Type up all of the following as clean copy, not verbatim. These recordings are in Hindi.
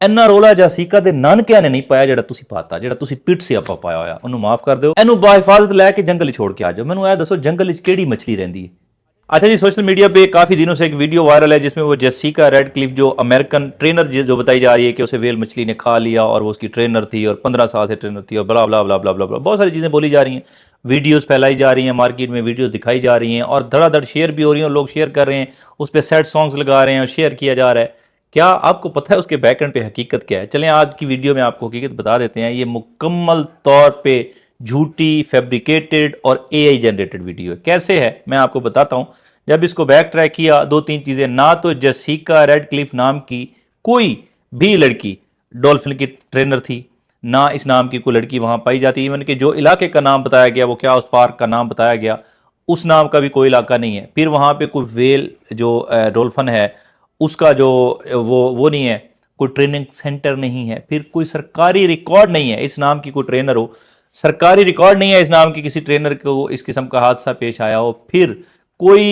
ਇੰਨਾ ਰੋਲਾ ਜਾਸੀਕਾ ਦੇ ਨਾਨਕਿਆਂ ਨੇ ਨਹੀਂ ਪਾਇਆ ਜਿਹੜਾ ਤੁਸੀਂ ਪਾਤਾ, ਜਿਹੜਾ ਤੁਸੀਂ ਪਿੱਟ ਸਿਆਪਾ ਪਾਇਆ ਹੋਇਆ, ਉਹਨੂੰ ਮਾਫ ਕਰ ਦਿਓ। ਇਹਨੂੰ ਬਾਹਿਫਾਜ਼ਤ ਲੈ के जंगल छोड़ के आ जाओ। मैंने दसो जंगल केड़ी मछली रहती है? अच्छा जी, सोशल मीडिया पे काफ़ी दिनों से एक वीडियो वायरल है जिसमें वो जेसिका रेडक्लिफ जो अमेरिकन ट्रेनर जो बताई जा रही है कि उसे वेल मछली ने खा लिया और वो उसकी ट्रेनर थी और 15 साल से ट्रेनर थी और बला बला बला बला बला बला बहुत सारी चीज़ें बोली जा रही हैं, वीडियोस फैलाई जा रही हैं, मार्केट में वीडियोस दिखाई जा रही हैं और धड़ाधड़ शेयर भी हो रही हैं और लोग शेयर कर रहे हैं, उस पर सैड सॉन्ग्स लगा रहे हैं और शेयर किया जा रहा है। क्या आपको पता है उसके बैकएंड पे हकीकत क्या है? चलें आज की वीडियो में आपको हकीकत बता देते हैं। ये मुकम्मल तौर पे झूठी, फैब्रिकेटेड और एआई जनरेटेड वीडियो है। कैसे है मैं आपको बताता हूँ। जब इसको बैक ट्रैक किया, दो तीन चीज़ें, ना तो जेसिका रेडक्लिफ नाम की कोई भी लड़की डॉल्फिन की ट्रेनर थी, ना इस नाम की कोई लड़की वहाँ पाई जाती। इवन कि जो इलाके का नाम बताया गया, वो क्या उस पार्क का नाम बताया गया, उस नाम का भी कोई इलाका नहीं है। फिर वहाँ पे कोई वेल जो डॉल्फिन है उसका जो वो नहीं है, कोई ट्रेनिंग सेंटर नहीं है, फिर कोई सरकारी रिकॉर्ड नहीं है इस नाम की कोई ट्रेनर हो, सरकारी रिकॉर्ड नहीं है इस नाम की किसी ट्रेनर को इस किस्म का हादसा पेश आया हो। फिर कोई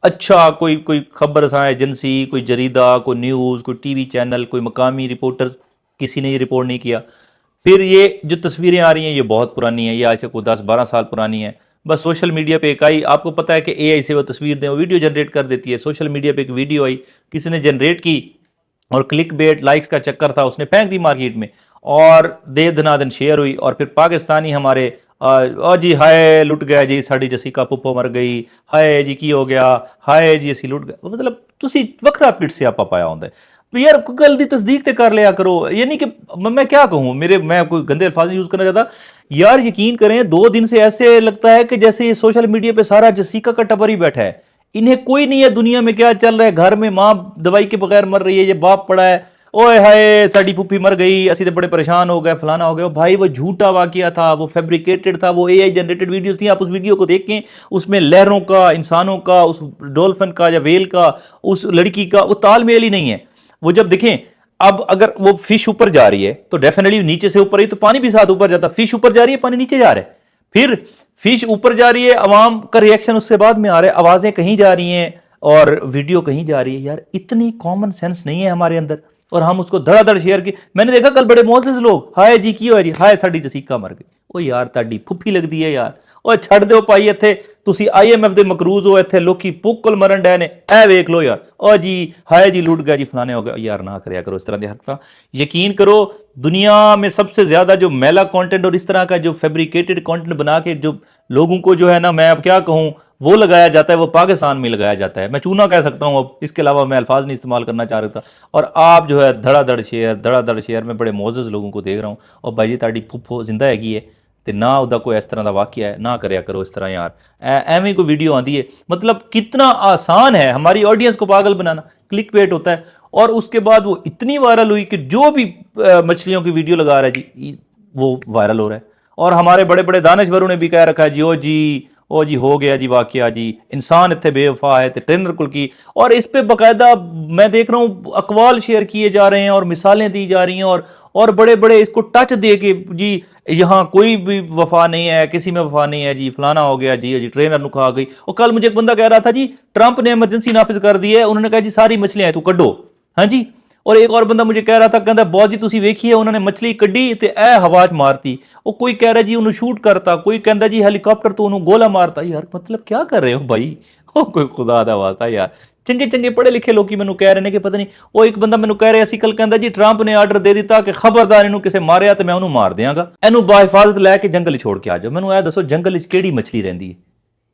अच्छा कोई खबर सा एजेंसी, कोई जरीदा, कोई न्यूज़, कोई टीवी चैनल, कोई मकामी रिपोर्टर, किसी ने ये रिपोर्ट नहीं किया। फिर ये जो तस्वीरें आ रही हैं ये बहुत पुरानी है, ये आज से कोई 10-12 साल पुरानी है। बस सोशल मीडिया पे एक आई, आपको पता है कि एआई से वो तस्वीर दें, वो वीडियो जनरेट कर देती है। सोशल मीडिया पे एक वीडियो आई, किसी ने जनरेट की और क्लिक बेट लाइक्स का चक्कर था, उसने फेंक दी मार्केट में और दे धनाधन शेयर हुई। और फिर पाकिस्तानी हमारे जी हाय लुट गया जी, साड़ी जसीका पुप्पो मर गई, हाय जी की हो गया, हाय जी असी लुट गए। मतलब तुसी वखरा पिट सियापा पाया होंगे यार, कोई गल दी तस्दीक ते कर लिया करो। ये नहीं कि मैं क्या कहूँ, मैं कोई गंदे अल्फाज यूज करना चाहता यार। यकीन करें 2 दिन से ऐसे लगता है कि जैसे ये सोशल मीडिया पे सारा जसीका का टबर ही बैठा है, इन्हें कोई नहीं है दुनिया में क्या चल रहा है। घर में माँ दवाई के बगैर मर रही है, ये बाप पड़ा है, ओए हाय साड़ी पुप्पी मर गई, असी तो बड़े परेशान हो गए, फलाना हो गया। भाई वो झूठा वाकया था, वो फैब्रिकेटेड था, वो एआई जनरेटेड वीडियोस थी। आप उस वीडियो को देखें, उसमें लहरों का, इंसानों का, उस डॉल्फिन का या वेल का, उस लड़की का वो तालमेल ही नहीं है। वो जब देखें, अब अगर वो फिश ऊपर जा रही है तो डेफिनेटली नीचे से ऊपर ही तो पानी भी साथ ऊपर जाता। फिश ऊपर जा रही है, पानी नीचे जा रहा है। फिर फिश ऊपर जा रही है, अवाम का रिएक्शन उससे बाद में आ रहा है, आवाजें कहीं जा रही हैं और वीडियो कहीं जा रही है। यार इतनी कॉमन सेंस नहीं है हमारे अंदर और हम उसको धड़ाधड़ शेयर की। मैंने देखा कल बड़े मोजलिस लोग, हाय जी की हो जी, हाय साड़ी जसीका मर गई। ओ यार ताड़ी फुफी लगदी है यार, ओ छड़ दो भाई, इत्थे तुसी आईएमएफ दे मकरूज हो, इत्थे लोकी पुक्कल मरन डे ने, ए वेख लो यार, ओ जी हाय जी लुट गया जी, फलाने हो गया। यार ना करया करो इस तरह की हरकत। यकीन करो दुनिया में सबसे ज्यादा जो मैला कंटेंट और इस तरह का जो फैब्रिकेटेड कंटेंट बना के जो लोगों को जो है ना, मैं अब क्या कहूं, वो लगाया जाता है, वो पाकिस्तान में लगाया जाता है। मैं चूना कह सकता हूं, अब इसके अलावा मैं अल्फाज नहीं इस्तेमाल करना चाह रहा था। और आप जो है धड़ाधड़ शेयर में बड़े मोजज लोगों को देख रहा हूँ। और भाई जी ताड़ी फुफो जिंदा हैगी है तो ना उदा कोई इस तरह का वाकया है, ना करया करो इस तरह यार। एवं कोई वीडियो आती है, मतलब कितना आसान है हमारी ऑडियंस को पागल बनाना। क्लिक बेट होता है और उसके बाद वो इतनी वायरल हुई कि जो भी मछलियों की वीडियो लगा रहा है जी वो वायरल हो रहा है। और हमारे बड़े बड़े दानिशवरों ने भी कह रखा है जी ओ जी हो गया जी वाकया जी, इंसान इतने बेवफा है तो ट्रेनर कुल की। और इस पे बाकायदा मैं देख रहा हूँ अकवाल शेयर किए जा रहे हैं और मिसालें दी जा रही हैं और बड़े बड़े इसको टच दे के जी यहाँ कोई भी वफा नहीं है, किसी में वफा नहीं है जी, फलाना हो गया जी ट्रेनर नु खा गई। और कल मुझे एक बंदा कह रहा था जी ट्रंप ने इमरजेंसी नाफिज कर दी है, उन्होंने कहा जी सारी मछलियां तू कड्डो। हाँ जी। और एक और बंदा मुझे कह रहा था, कहता बहुत जी तुसी वेखिए उन्होंने मछली कड्डी ते ए हवा च मारती। वो कोई कह रहा जी उन्होंने शूट करता, कोई कहता जी हेलीकॉप्टर तो उन्होंने गोला मारता। यार मतलब क्या कर रहे हो भाई, ओ कोई खुदा दा वास्ता यार। चंगे चंगे पढ़े लिखे लोग मैनू कह रहे हैं कि पता नहीं, वो एक बंदा मैनू कह रहा सी कल, कहता जी ट्रंप ने आर्डर दे दिता कि खबरदार इन्हों किसी मारिया तो मैं उन्होंने मार देंगा, इनू बाहिफाजत लैके जंगल छोड़ के आ जाओ। मैनू दसो जंगल केड़ी मछली रही है?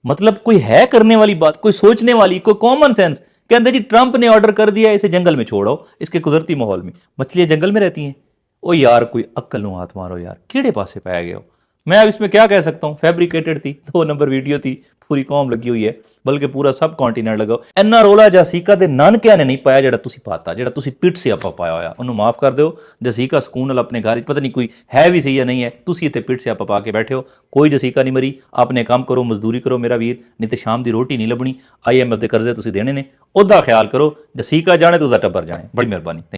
मतलब कोई है करने वाली बात, कोई सोचने वाली, कोई कॉमन सेंस। कहते जी ट्रंप ने ऑर्डर कर दिया इसे जंगल में छोड़ो, इसके कुदरती माहौल में मछलियां जंगल में रहती हैं। ओ यार कोई अक्ल नु हाथ मारो यार, केड़े पासे पाया गया हो। मैं अब इसमें क्या कह सकता हूँ, फैब्रिकेटेड थी, 2 नंबर वीडियो थी, पूरी कौम लगी हुई है, बल्कि पूरा सब कॉन्टीनेंट लगा। इन्ना रोला जासीका दे नानकिया ने नहीं पाया ਜਿਹੜਾ ਤੁਸੀਂ पाता, ਜਿਹੜਾ ਤੁਸੀਂ पिट सियापा पाया होया, ਉਹਨੂੰ माफ कर दो। जसीका सुकून नाल अपने घर, पता नहीं कोई है भी सही या नहीं है, ਤੁਸੀਂ ਇੱਥੇ पिट सियापा पा के बैठे हो। कोई जसीका नहीं मरी, अपने काम करो, मजदूरी करो मेरा वीर, नहीं तो शाम की रोटी नहीं लभनी। IMF के कर्जे ਤੁਸੀਂ देने ने, ਉਹਦਾ ख्याल करो। जसीका जाने तो ਉਹਦਾ टब्बर जाने। बड़ी मेहरबानी।